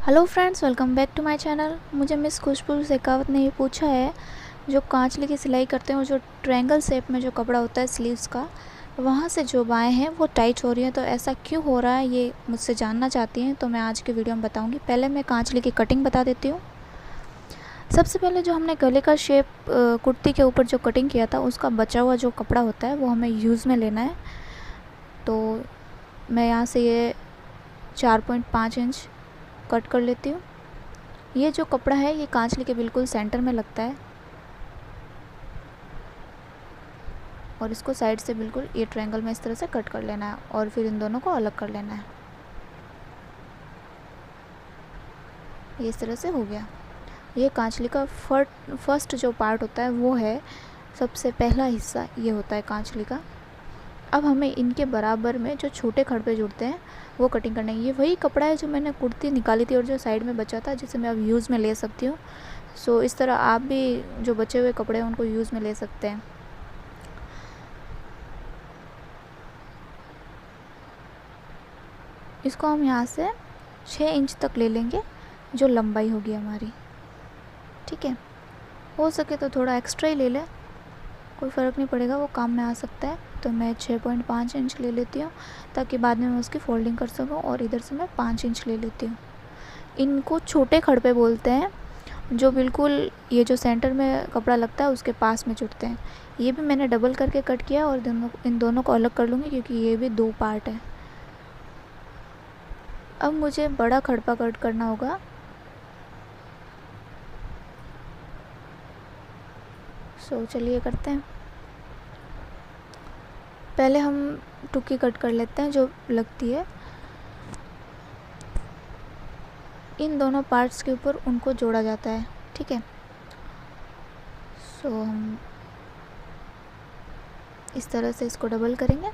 Hello friends, welcome back to my channel. मुझे miss Khushbu Shekhawat ने ये पूछा है, जो कांचली की सिलाई करते हैं वो जो ट्रायंगल शेप में जो कपड़ा होता है स्लीव्स का, वहाँ से जो बाएँ हैं वो टाइट हो रही हैं। तो ऐसा क्यों हो रहा है ये मुझसे जानना चाहती हैं, तो मैं आज के वीडियो में बताऊँगी। पहले मैं कांचली की कटिंग बता देती हूँ। सबसे पहले जो हमने गले का शेप कुर्ती के ऊपर जो कटिंग किया था, उसका बचा हुआ जो कपड़ा होता है वो हमें यूज़ में लेना है। तो मैं यहाँ से ये 4.5 इंच कट कर लेती हूँ। ये जो कपड़ा है ये कांचली के बिल्कुल सेंटर में लगता है और इसको साइड से बिल्कुल ये ट्रायंगल में इस तरह से कट कर लेना है और फिर इन दोनों को अलग कर लेना है। ये इस तरह से हो गया। ये कांचली का फर्स्ट जो पार्ट होता है वो है, सबसे पहला हिस्सा ये होता है कांचली का। अब हमें इनके बराबर में जो छोटे खड़पे जुड़ते हैं वो कटिंग करना है। ये वही कपड़ा है जो मैंने कुर्ती निकाली थी और जो साइड में बचा था, जिसे मैं अब यूज़ में ले सकती हूँ। सो इस तरह आप भी जो बचे हुए कपड़े हैं उनको यूज़ में ले सकते हैं। इसको हम यहाँ से 6 इंच तक ले लेंगे, जो लंबाई होगी हमारी। ठीक है, हो सके तो थोड़ा एक्स्ट्रा ही ले लें, कोई फ़र्क नहीं पड़ेगा, वो काम में आ सकता है। तो मैं 6.5 इंच ले लेती हूँ ताकि बाद में मैं उसकी फोल्डिंग कर सकूँ, और इधर से मैं 5 इंच ले लेती हूँ। इनको छोटे खड़पे बोलते हैं, जो बिल्कुल ये जो सेंटर में कपड़ा लगता है उसके पास में जुड़ते हैं। ये भी मैंने डबल करके कट किया और इन दोनों को अलग कर लूँगी क्योंकि ये भी 2 पार्ट है। अब मुझे बड़ा खड़पा कट करना होगा। सो चलिए करते हैं। पहले हम टुकी कट कर लेते हैं जो लगती है इन दोनों पार्ट्स के ऊपर, उनको जोड़ा जाता है। ठीक है, सो हम इस तरह से इसको डबल करेंगे।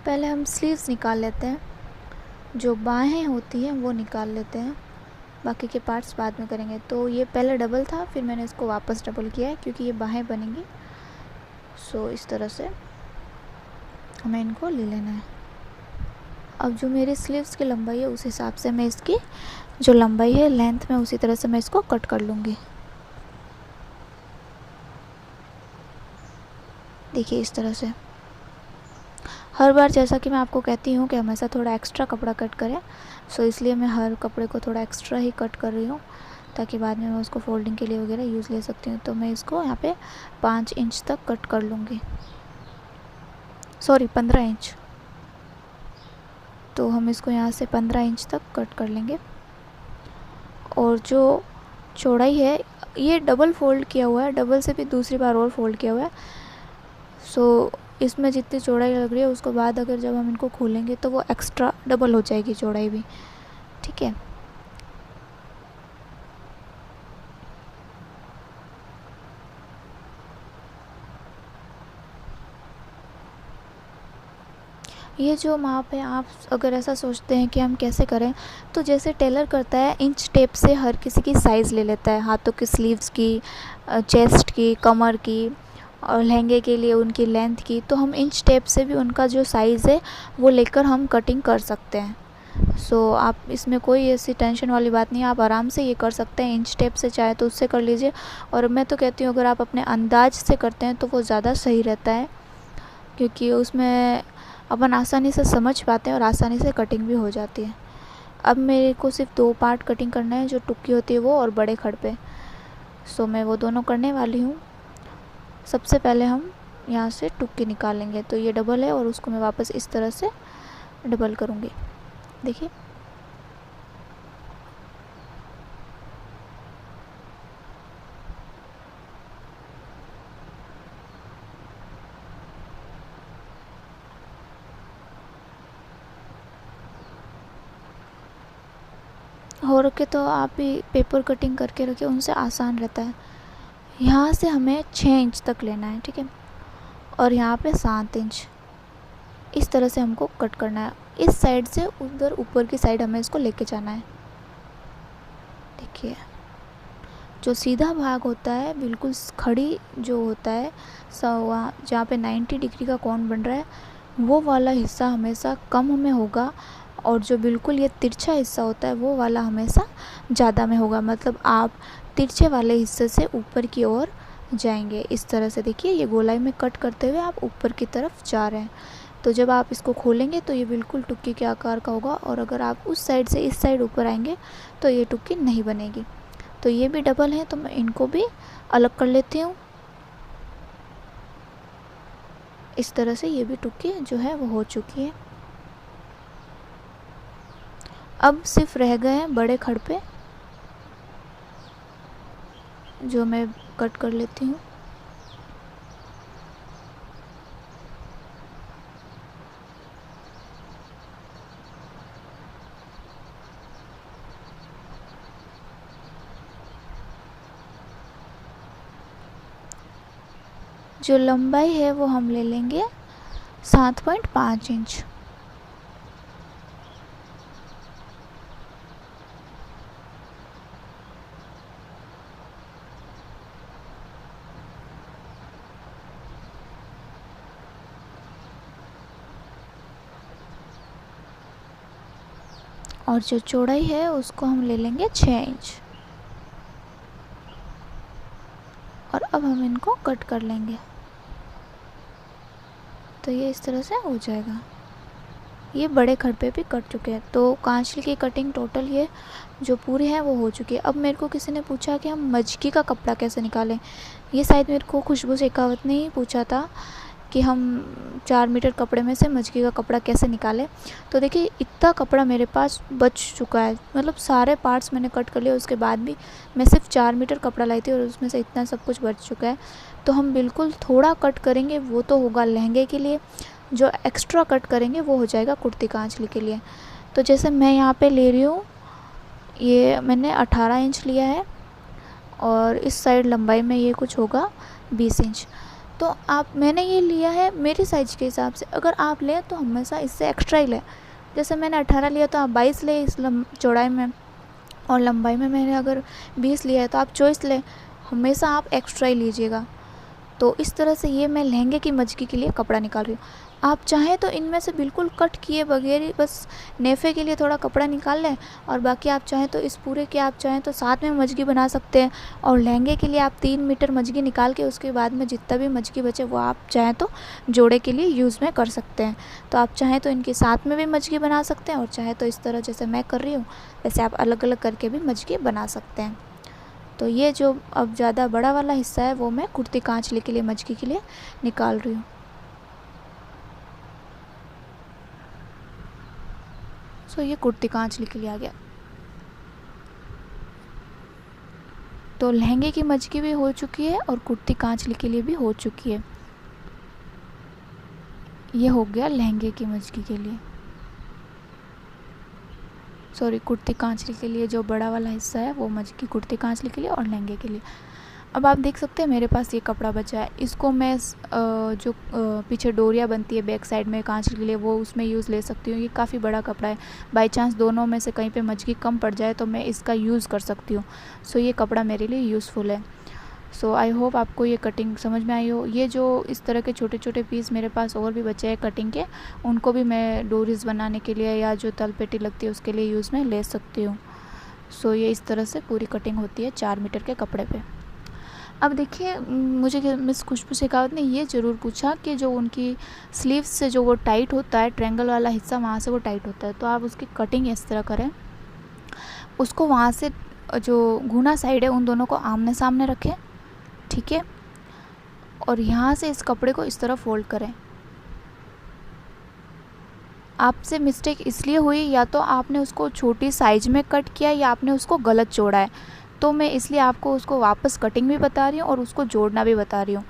पहले हम स्लीव्स निकाल लेते हैं, जो बाहें होती हैं वो निकाल लेते हैं, बाकी के पार्ट्स बाद में करेंगे। तो ये पहले डबल था, फिर मैंने इसको वापस डबल किया है क्योंकि ये बाहें बनेंगी। सो इस तरह से हमें इनको ले लेना है। अब जो मेरी स्लीव्स की लंबाई है उस हिसाब से मैं इसकी जो लंबाई है लेंथ में उसी तरह से मैं इसको कट कर लूँगी। देखिए इस तरह से। हर बार जैसा कि मैं आपको कहती हूँ कि हमेशा थोड़ा एक्स्ट्रा कपड़ा कट करें, सो इसलिए मैं हर कपड़े को थोड़ा एक्स्ट्रा ही कट कर रही हूँ ताकि बाद में मैं उसको फोल्डिंग के लिए वगैरह यूज़ ले सकती हूँ। तो मैं इसको यहाँ पे 5 इंच तक कट कर लूँगी, सॉरी 15 इंच। तो हम इसको यहाँ से 15 इंच तक कट कर लेंगे। और जो चौड़ाई है ये डबल फोल्ड किया हुआ है, डबल से भी दूसरी बार और फोल्ड किया हुआ है। सो इसमें जितनी चौड़ाई लग रही है उसको बाद अगर जब हम इनको खोलेंगे तो वो एक्स्ट्रा डबल हो जाएगी चौड़ाई भी। ठीक है, ये जो माप है, आप अगर ऐसा सोचते हैं कि हम कैसे करें, तो जैसे टेलर करता है इंच टेप से हर किसी की साइज़ ले लेता है, हाथों की स्लीव्स की, चेस्ट की, कमर की, और लहंगे के लिए उनकी लेंथ की। तो हम इंच टेप से भी उनका जो साइज़ है वो लेकर हम कटिंग कर सकते हैं। सो आप इसमें कोई ऐसी टेंशन वाली बात नहीं है, आप आराम से ये कर सकते हैं। इंच टेप से चाहे तो उससे कर लीजिए, और मैं तो कहती हूँ अगर आप अपने अंदाज से करते हैं तो वो ज़्यादा सही रहता है, क्योंकि उसमें अपन आसानी से समझ पाते हैं और आसानी से कटिंग भी हो जाती है। अब मेरे को सिर्फ 2 पार्ट कटिंग करना है, जो टुक्की होती है वो और बड़े खड़पे। सो मैं वो दोनों करने वाली हूँ। सबसे पहले हम यहाँ से टुक्की निकाल लेंगे। तो ये डबल है और उसको मैं वापस इस तरह से डबल करूँगी। देखिए हो रखे तो आप भी पेपर कटिंग करके रखें, उनसे आसान रहता है। यहाँ से हमें 6 इंच तक लेना है। ठीक है, और यहाँ पे 7 इंच इस तरह से हमको कट करना है। इस साइड से उधर ऊपर की साइड हमें इसको लेके जाना है। देखिए जो सीधा भाग होता है बिल्कुल खड़ी जो होता है वहाँ जहाँ पे 90 डिग्री का कोण बन रहा है, वो वाला हिस्सा हमेशा कम में होगा, और जो बिल्कुल ये तिरछा हिस्सा होता है वो वाला हमेशा ज़्यादा में होगा। मतलब आप तिरछे वाले हिस्से से ऊपर की ओर जाएंगे। इस तरह से देखिए, ये गोलाई में कट करते हुए आप ऊपर की तरफ जा रहे हैं। तो जब आप इसको खोलेंगे तो ये बिल्कुल टुक्की के आकार का होगा, और अगर आप उस साइड से इस साइड ऊपर आएंगे तो ये टुक्की नहीं बनेगी। तो ये भी डबल है, तो मैं इनको भी अलग कर लेती हूँ। इस तरह से ये भी टुक्की जो है वो हो चुकी है। अब सिर्फ रह गए हैं बड़े खड़ पे, जो मैं कट कर लेती हूँ। जो लंबाई है वो हम ले लेंगे 7.5 इंच। और जो चौड़ाई है उसको हम ले लेंगे 6 इंच। और अब हम इनको कट कर लेंगे। तो ये इस तरह से हो जाएगा। ये बड़े खड़ पे भी कट चुके हैं। तो कांचली की कटिंग टोटल ये जो पूरी है वो हो चुकी है। अब मेरे को किसी ने पूछा कि हम मजकी का कपड़ा कैसे निकालें। ये शायद मेरे को खुशबू शेखावत ने ही पूछा था कि हम 4 मीटर कपड़े में से मजकी का कपड़ा कैसे निकालें। तो देखिए, इतना कपड़ा मेरे पास बच चुका है, मतलब सारे पार्ट्स मैंने कट कर लिए। उसके बाद भी मैं सिर्फ 4 मीटर कपड़ा लाई थी और उसमें से इतना सब कुछ बच चुका है। तो हम बिल्कुल थोड़ा कट करेंगे, वो तो होगा लहंगे के लिए। जो एक्स्ट्रा कट करेंगे वो हो जाएगा कुर्ती कांचली के लिए। तो जैसे मैं यहाँ पे ले रही हूँ, ये मैंने 18 इंच लिया है, और इस साइड लंबाई में ये कुछ होगा 20 इंच। तो मैंने ये लिया है मेरी साइज़ के हिसाब से। अगर आप लें तो हमेशा इससे एक्स्ट्रा ही लें। जैसे मैंने 18 लिया तो आप 22 लें इस चौड़ाई में, और लंबाई में मैंने अगर 20 लिया है तो आप 24 लें। हमेशा आप एक्स्ट्रा ही लीजिएगा। तो इस तरह से ये मैं लहंगे की मजकी के लिए कपड़ा निकाल रही हूँ। आप चाहें तो इनमें से बिल्कुल कट किए बगैर ही बस नेफे के लिए थोड़ा कपड़ा निकाल लें, और बाकी आप चाहें तो इस पूरे के आप चाहें तो साथ में मजकी बना सकते हैं। और लहंगे के लिए आप 3 मीटर मजकी निकाल के उसके बाद में जितना भी मजकी बचे वो आप चाहें तो जोड़े के लिए यूज़ में कर सकते हैं। तो आप चाहें तो इनके साथ में भी मजकी बना सकते हैं, और चाहें तो इस तरह जैसे मैं कर रही हूँ वैसे आप अलग अलग करके भी मजकी बना सकते हैं। तो ये जो अब ज़्यादा बड़ा वाला हिस्सा है वो मैं कुर्ती कांचली के लिए मजकी के लिए निकाल रही हूँ। सो ये कुर्ती कांचली के लिए आ गया। तो लहंगे की मजकी भी हो चुकी है और कुर्ती कांचली के लिए भी हो चुकी है। ये हो गया लहंगे की मजकी के लिए, सॉरी कुर्ती कांचली के लिए। जो बड़ा वाला हिस्सा है वो मजकी कुर्ती कांचली के लिए और लहंगे के लिए। अब आप देख सकते हैं मेरे पास ये कपड़ा बचा है। इसको मैं जो पीछे डोरिया बनती है बैक साइड में कांच के लिए, वो उसमें यूज़ ले सकती हूँ। ये काफ़ी बड़ा कपड़ा है, बाई चांस दोनों में से कहीं पे मजकी कम पड़ जाए तो मैं इसका यूज़ कर सकती हूँ। सो ये कपड़ा मेरे लिए यूज़फुल है। सो आई होप आपको ये कटिंग समझ में आई हो। ये जो इस तरह के छोटे छोटे पीस मेरे पास और भी बचे हैं कटिंग के, उनको भी मैं डोरीज बनाने के लिए या जो तलपेटी लगती है उसके लिए यूज़ में ले सकती हूँ। सो ये इस तरह से पूरी कटिंग होती है 4 मीटर के कपड़े पे। अब देखिए, मुझे मिस खुशबू शेखावत ने ये ज़रूर पूछा कि जो उनकी स्लीव्स से जो वो टाइट होता है, ट्रायंगल वाला हिस्सा वहाँ से वो टाइट होता है, तो आप उसकी कटिंग इस तरह करें। उसको वहाँ से जो घुना साइड है उन दोनों को आमने सामने रखें, ठीक है। और यहाँ से इस कपड़े को इस तरह फोल्ड करें। आपसे मिस्टेक इसलिए हुई, या तो आपने उसको छोटी साइज में कट किया या आपने उसको गलत जोड़ा है। तो मैं इसलिए आपको उसको वापस कटिंग भी बता रही हूँ और उसको जोड़ना भी बता रही हूँ।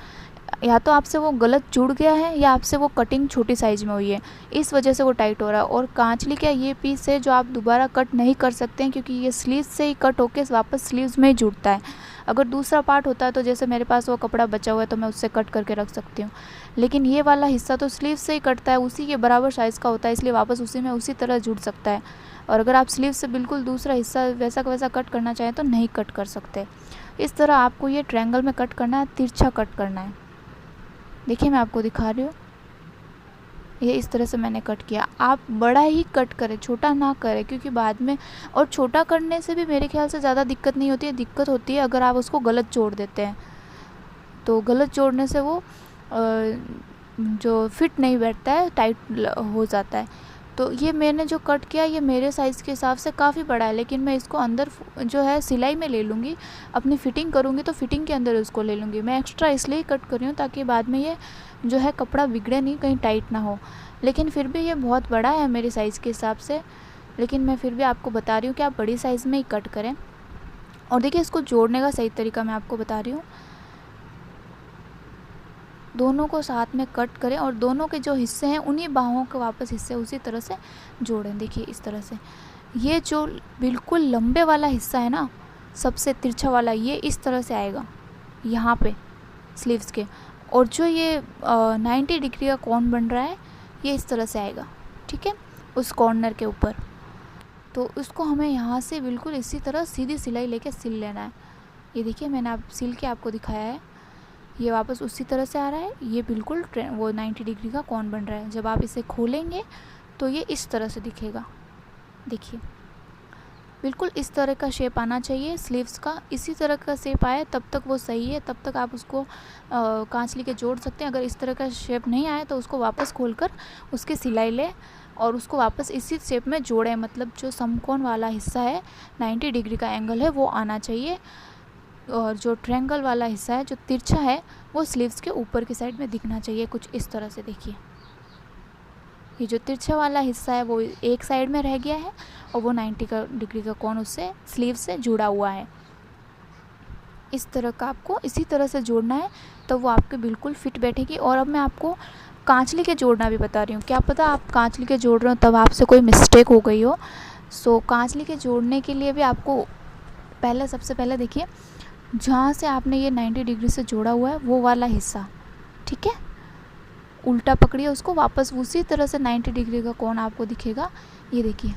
या तो आपसे वो गलत जुड़ गया है या आपसे वो कटिंग छोटी साइज़ में हुई है, इस वजह से वो टाइट हो रहा है। और कांचली का ये पीस है जो आप दोबारा कट नहीं कर सकते हैं, क्योंकि ये स्लीव्स से ही कट होके वापस स्लीव्स में ही जुड़ता है। अगर दूसरा पार्ट होता है तो जैसे मेरे पास वो कपड़ा बचा हुआ है तो मैं उससे कट करके रख सकती हूँ, लेकिन ये वाला हिस्सा तो स्लीव से ही कटता है, उसी के बराबर साइज़ का होता है, इसलिए वापस उसी में उसी तरह जुड़ सकता है। और अगर आप स्लीव से बिल्कुल दूसरा हिस्सा वैसा का वैसा कट करना चाहें तो नहीं कट कर सकते। इस तरह आपको ये ट्रायंगल में कट करना है, तिरछा कट करना है। देखिए मैं आपको दिखा रही हूँ, ये इस तरह से मैंने कट किया। आप बड़ा ही कट करें, छोटा ना करें, क्योंकि बाद में और छोटा करने से भी मेरे ख्याल से ज़्यादा दिक्कत नहीं होती है। दिक्कत होती है अगर आप उसको गलत जोड़ देते हैं, तो गलत जोड़ने से वो जो फिट नहीं बैठता है, टाइट हो जाता है। तो ये मैंने जो कट किया ये मेरे साइज़ के हिसाब से काफ़ी बड़ा है, लेकिन मैं इसको अंदर जो है सिलाई में ले लूँगी, अपनी फ़िटिंग करूँगी तो फ़िटिंग के अंदर उसको ले लूँगी। मैं एक्स्ट्रा इसलिए कट कर रही हूँ ताकि बाद में ये जो है कपड़ा बिगड़े नहीं, कहीं टाइट ना हो। लेकिन फिर भी ये बहुत बड़ा है मेरे साइज़ के हिसाब से, लेकिन मैं फिर भी आपको बता रही हूँ कि आप बड़ी साइज़ में ही कट करें। और देखिए इसको जोड़ने का सही तरीका मैं आपको बता रही हूँ। दोनों को साथ में कट करें और दोनों के जो हिस्से हैं उन्हीं बाहों के वापस हिस्से उसी तरह से जोड़ें। देखिए इस तरह से ये जो बिल्कुल लंबे वाला हिस्सा है ना, सबसे तिरछा वाला, ये इस तरह से आएगा यहाँ पे स्लीव्स के। और जो ये 90 डिग्री का कॉर्न बन रहा है ये इस तरह से आएगा, ठीक है, उस कॉर्नर के ऊपर। तो उसको हमें यहाँ से बिल्कुल इसी तरह सीधी सिलाई लेके सिल लेना है। ये देखिए मैंने आप सिल के आपको दिखाया है, ये वापस उसी तरह से आ रहा है। ये बिल्कुल वो 90 डिग्री का कॉर्न बन रहा है। जब आप इसे खोलेंगे तो ये इस तरह से दिखेगा। देखिए बिल्कुल इस तरह का शेप आना चाहिए स्लीव्स का। इसी तरह का शेप आए तब तक वो सही है, तब तक आप उसको कांच के जोड़ सकते हैं। अगर इस तरह का शेप नहीं आए तो उसको वापस खोलकर उसकी सिलाई लें और उसको वापस इसी शेप में जोड़ें। मतलब जो समकोण वाला हिस्सा है, 90 डिग्री का एंगल है, वो आना चाहिए। और जो ट्रायंगल वाला हिस्सा है, जो तिरछा है, वो स्लीव्स के ऊपर की साइड में दिखना चाहिए, कुछ इस तरह से। देखिए ये जो तिरछा वाला हिस्सा है वो एक साइड में रह गया है और वो 90 डिग्री का कोण उससे स्लीव से जुड़ा हुआ है। इस तरह का आपको इसी तरह से जोड़ना है, तो वो आपके बिल्कुल फिट बैठेगी। और अब मैं आपको कांचली के जोड़ना भी बता रही हूँ। क्या पता आप कांचली के जोड़ रहे हो तब आपसे कोई मिस्टेक हो गई हो। सो कांचली के जोड़ने के लिए भी आपको सबसे पहले देखिए जहाँ से आपने ये 90 डिग्री से जोड़ा हुआ है वो वाला हिस्सा, ठीक है, उल्टा पकड़िए उसको, वापस उसी तरह से 90 डिग्री का कोण आपको दिखेगा। ये देखिए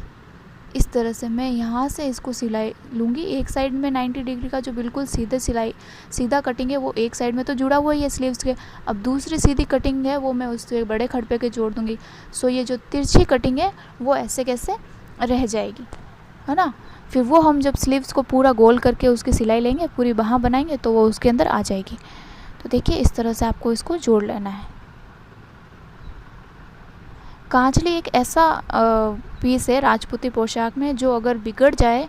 इस तरह से मैं यहाँ से इसको सिलाई लूँगी। एक साइड में 90 डिग्री का जो बिल्कुल सीधा कटिंग है वो एक साइड में तो जुड़ा हुआ ही है स्लीव्स के। अब दूसरी सीधी कटिंग है वो मैं उससे बड़े खड़पे के जोड़ दूँगी। सो ये जो तिरछी कटिंग है वो ऐसे कैसे रह जाएगी, है ना। फिर वो हम जब स्लीव्स को पूरा गोल करके उसकी सिलाई लेंगे, पूरी बाँह बनाएंगे, तो वो उसके अंदर आ जाएगी। तो देखिए इस तरह से आपको इसको जोड़ लेना है। कांचली एक ऐसा पीस है राजपूती पोशाक में जो अगर बिगड़ जाए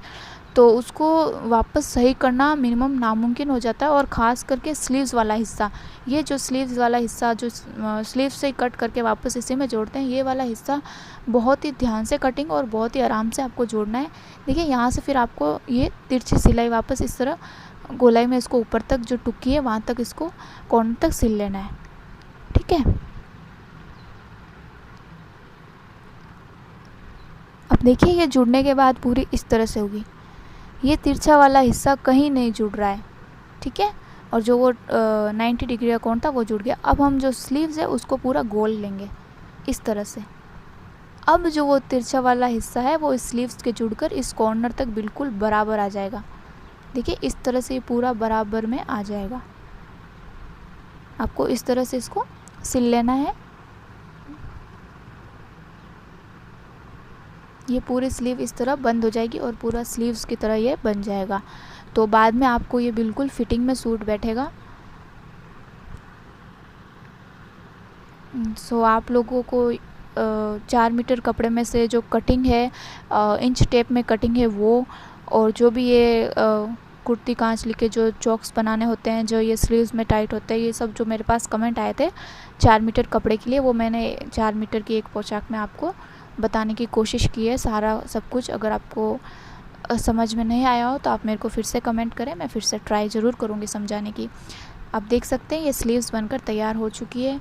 तो उसको वापस सही करना मिनिमम नामुमकिन हो जाता है। और ख़ास करके स्लीव्स वाला हिस्सा, ये जो स्लीव्स वाला हिस्सा जो स्लीव से कट करके वापस इसी में जोड़ते हैं, ये वाला हिस्सा बहुत ही ध्यान से कटिंग और बहुत ही आराम से आपको जोड़ना है। देखिए यहाँ से फिर आपको ये तिरछी सिलाई वापस इस तरह गोलाई में इसको ऊपर तक जो टुक्की है वहाँ तक इसको कॉर्नर तक सिल लेना है, ठीक है। अब देखिए ये जुड़ने के बाद पूरी इस तरह से होगी। ये तिरछा वाला हिस्सा कहीं नहीं जुड़ रहा है, ठीक है, और जो वो 90 डिग्री का कोण था वो जुड़ गया। अब हम जो स्लीव्स है उसको पूरा गोल लेंगे इस तरह से। अब जो वो तिरछा वाला हिस्सा है वो इस स्लीव्स के जुड़कर इस कॉर्नर तक बिल्कुल बराबर आ जाएगा। देखिए इस तरह से ये पूरा बराबर में आ जाएगा। आपको इस तरह से इसको सिल लेना है। ये पूरी स्लीव इस तरह बंद हो जाएगी और पूरा स्लीव्स की तरह ये बन जाएगा। तो बाद में आपको ये बिल्कुल फिटिंग में सूट बैठेगा। सो आप लोगों को 4 मीटर कपड़े में से जो कटिंग है, इंच टेप में कटिंग है वो, और जो भी ये कुर्ती कांचली के जो चॉक्स बनाने होते हैं, जो ये स्लीव्स में टाइट होते हैं, ये सब जो मेरे पास कमेंट आए थे 4 मीटर कपड़े के लिए, वो मैंने 4 मीटर की एक पोशाक में आपको बताने की कोशिश की है सारा सब कुछ। अगर आपको समझ में नहीं आया हो तो आप मेरे को फिर से कमेंट करें, मैं फिर से ट्राई ज़रूर करूँगी समझाने की। आप देख सकते हैं ये स्लीव्स बनकर तैयार हो चुकी है।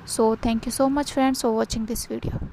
So thank you so much friends for watching this video.